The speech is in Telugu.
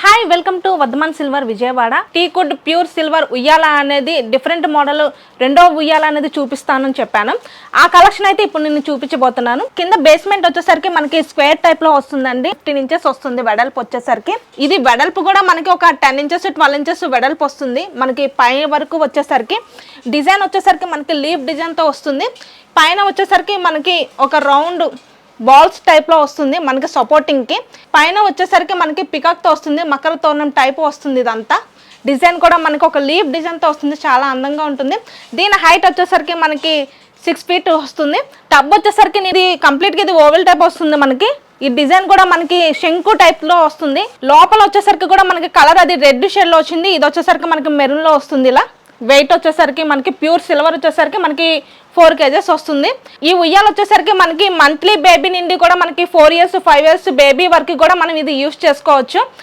Hi welcome to Vardhaman silver Vijayawada. టీకుడ్ ప్యూర్ సిల్వర్ ఉయ్యాల అనేది డిఫరెంట్ మోడల్ రెండో ఉయ్యాల అనేది చూపిస్తానని చెప్పాను. ఆ కలెక్షన్ అయితే ఇప్పుడు నేను చూపించబోతున్నాను. కింద బేస్మెంట్ వచ్చేసరికి మనకి స్క్వేర్ టైప్ లో వస్తుందండి. 15 ఇంచెస్ వస్తుంది వెడల్పు వచ్చేసరికి. ఇది వెడల్పు కూడా మనకి ఒక 10 ఇంచెస్ 12 ఇంచెస్ వెడల్పు వస్తుంది. మనకి పై వరకు వచ్చేసరికి డిజైన్ వచ్చేసరికి మనకి లీఫ్ డిజైన్ తో వస్తుంది. పైన వచ్చేసరికి మనకి ఒక రౌండ్ బాల్స్ టైప్ లో వస్తుంది మనకి సపోర్టింగ్ కి. పైన వచ్చేసరికి మనకి పికాక్ తో వస్తుంది, మకర తోరణం టైప్ వస్తుంది. ఇదంతా డిజైన్ కూడా మనకి ఒక లీఫ్ డిజైన్ తో వస్తుంది, చాలా అందంగా ఉంటుంది. దీని హైట్ వచ్చేసరికి మనకి 6 feet వస్తుంది. టబ్ వచ్చేసరికి ఇది కంప్లీట్ గా ఇది ఓవెల్ టైప్ వస్తుంది. మనకి ఈ డిజైన్ కూడా మనకి శంకు టైప్ లో వస్తుంది. లోపల వచ్చేసరికి కూడా మనకి కలర్ అది రెడ్ షేడ్ లో వచ్చింది. ఇది వచ్చేసరికి మనకి మెరూన్ లో వస్తుంది. ఇలా వెయిట్ వచ్చేసరికి మనకి ప్యూర్ సిల్వర్ వచ్చేసరికి మనకి 4 kgs వస్తుంది. ఈ ఉయ్యాలు వచ్చేసరికి మనకి మంత్లీ బేబీ నుండి కూడా మనకి 4 years 5 years బేబీ వరకు కూడా మనం ఇది యూస్ చేసుకోవచ్చు.